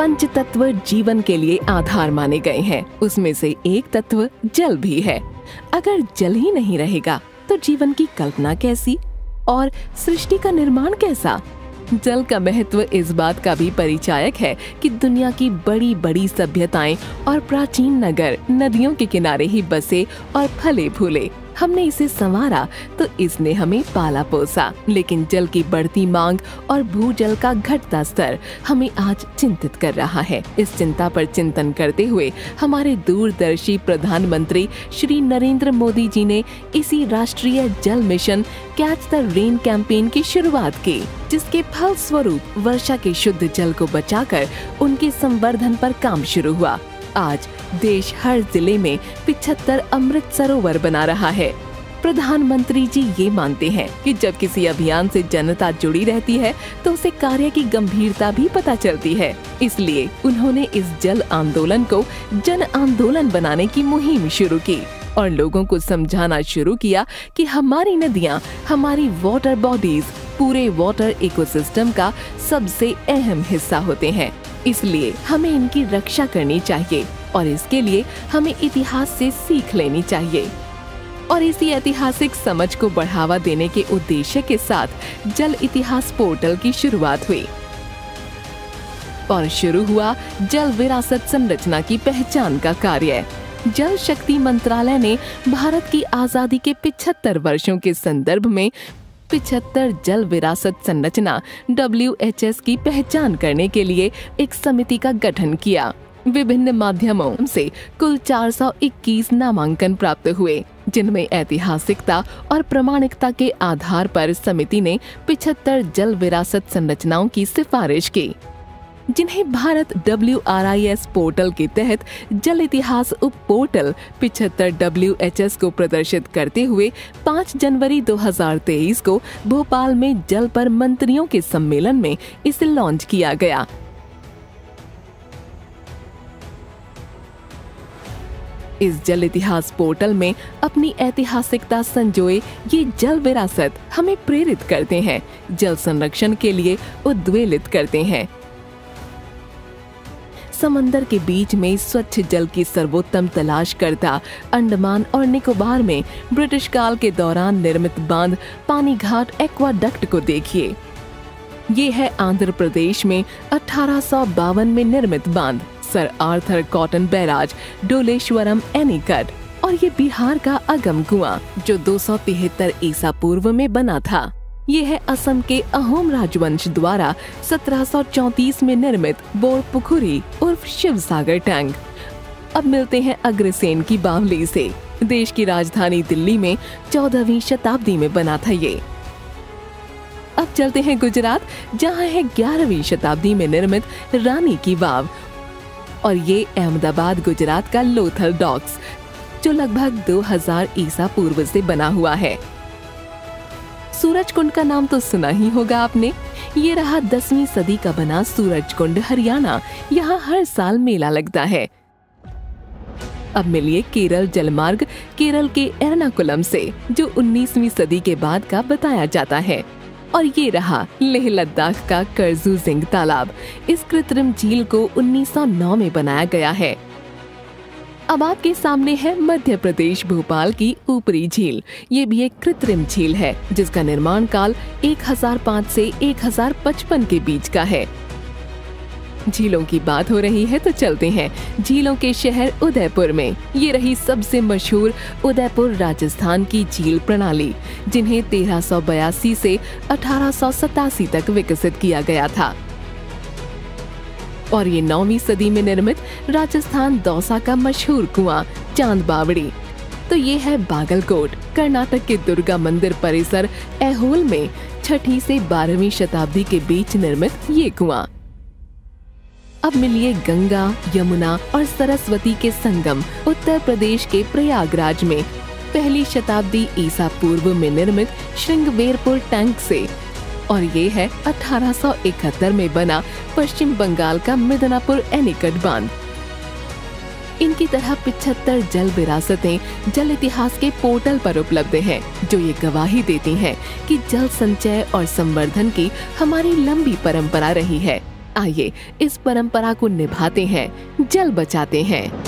पंच तत्व जीवन के लिए आधार माने गए हैं। उसमें से एक तत्व जल भी है। अगर जल ही नहीं रहेगा तो जीवन की कल्पना कैसी और सृष्टि का निर्माण कैसा? जल का महत्व इस बात का भी परिचायक है कि दुनिया की बड़ी बड़ी सभ्यताएं और प्राचीन नगर नदियों के किनारे ही बसे और फले फूले। हमने इसे संवारा तो इसने हमें पाला पोसा, लेकिन जल की बढ़ती मांग और भूजल का घटता स्तर हमें आज चिंतित कर रहा है। इस चिंता पर चिंतन करते हुए हमारे दूरदर्शी प्रधानमंत्री श्री नरेंद्र मोदी जी ने इसी राष्ट्रीय जल mission catch the rain campaign की शुरुआत की, जिसके फल स्वरूप वर्षा के शुद्ध जल को बचाकर उनके संवर्धन पर काम शुरू हुआ। आज देश हर जिले में 75 अमृत सरोवर बना रहा है। प्रधानमंत्री जी ये मानते हैं कि जब किसी अभियान से जनता जुड़ी रहती है तो उसे कार्य की गंभीरता भी पता चलती है। इसलिए उन्होंने इस जल आंदोलन को जन आंदोलन बनाने की मुहिम शुरू की और लोगों को समझाना शुरू किया कि हमारी नदियाँ, हमारी वाटर बॉडीज पूरे वाटर इकोसिस्टम का सबसे अहम हिस्सा होते हैं। इसलिए हमें इनकी रक्षा करनी चाहिए और इसके लिए हमें इतिहास से सीख लेनी चाहिए। और इसी ऐतिहासिक समझ को बढ़ावा देने के उद्देश्य के साथ जल इतिहास पोर्टल की शुरुआत हुई और शुरू हुआ जल विरासत संरचना की पहचान का कार्य। जल शक्ति मंत्रालय ने भारत की आजादी के 75 वर्षों के संदर्भ में 75 जल विरासत संरचना WHS की पहचान करने के लिए एक समिति का गठन किया। विभिन्न माध्यमों से कुल 421 नामांकन प्राप्त हुए, जिनमें ऐतिहासिकता और प्रामाणिकता के आधार पर समिति ने 75 जल विरासत संरचनाओं की सिफारिश की, जिन्हें भारत WRIS पोर्टल के तहत जल इतिहास उप पोर्टल 75 WHS को प्रदर्शित करते हुए 5 जनवरी 2023 को भोपाल में जल पर मंत्रियों के सम्मेलन में इसे लॉन्च किया गया। इस जल इतिहास पोर्टल में अपनी ऐतिहासिकता संजोए ये जल विरासत हमें प्रेरित करते हैं, जल संरक्षण के लिए उद्वेलित करते हैं। समंदर के बीच में स्वच्छ जल की सर्वोत्तम तलाश करता अंडमान और निकोबार में ब्रिटिश काल के दौरान निर्मित बांध पानी घाट एक्वाडक्ट को देखिए। ये है आंध्र प्रदेश में 1852 में निर्मित बांध sir Arthur Cotton barrage Dowleswaram anicut, और ये बिहार का अगम कुआं जो 273 ईसा पूर्व में बना था। ये है असम के अहोम राजवंश द्वारा 1734 में निर्मित बोरपुखुरी उर्फ शिव सागर टैंक। अब मिलते हैं अग्रसेन की बावली से। देश की राजधानी दिल्ली में 14वीं शताब्दी में बना था ये। अब चलते हैं गुजरात, जहाँ है 11वीं शताब्दी में निर्मित रानी की वाव, और ये अहमदाबाद गुजरात का लोथल डॉक्स जो लगभग 2000 ईसा पूर्व से बना हुआ है। सूरज कुंड का नाम तो सुना ही होगा आपने। ये रहा 10वीं सदी का बना सूरज कुंड, हरियाणा। यहाँ हर साल मेला लगता है। अब मिलिए केरल जलमार्ग केरल के एर्नाकुलम से, जो 19वीं सदी के बाद का बताया जाता है। और ये रहा लेह लद्दाख का करजू जिंग तालाब। इस कृत्रिम झील को 1909 में बनाया गया है। अब आपके सामने है मध्य प्रदेश भोपाल की ऊपरी झील। ये भी एक कृत्रिम झील है, जिसका निर्माण काल 1005 से 1055 के बीच का है। झीलों की बात हो रही है तो चलते हैं झीलों के शहर उदयपुर में। ये रही सबसे मशहूर उदयपुर राजस्थान की झील प्रणाली, जिन्हें 1382 से 1887 तक विकसित किया गया था। और ये 9वीं सदी में निर्मित राजस्थान दौसा का मशहूर कुआं चांद बावड़ी। तो ये है बागलकोट, कर्नाटक के दुर्गा मंदिर परिसर ऐहोल में 6ठी से 12वीं शताब्दी के बीच निर्मित ये कुआं। अब मिलिए गंगा, यमुना और सरस्वती के संगम उत्तर प्रदेश के प्रयागराज में 1ली शताब्दी ईसा पूर्व में निर्मित श्रृंगवेरपुर टैंक से। और ये है 1871 में बना पश्चिम बंगाल का मिदनापुर एनीकट बांध। इनकी तरह 75 जल विरासतें जल इतिहास के पोर्टल पर उपलब्ध हैं, जो ये गवाही देती हैं कि जल संचय और संवर्धन की हमारी लंबी परंपरा रही है। आइए इस परंपरा को निभाते हैं, जल बचाते हैं।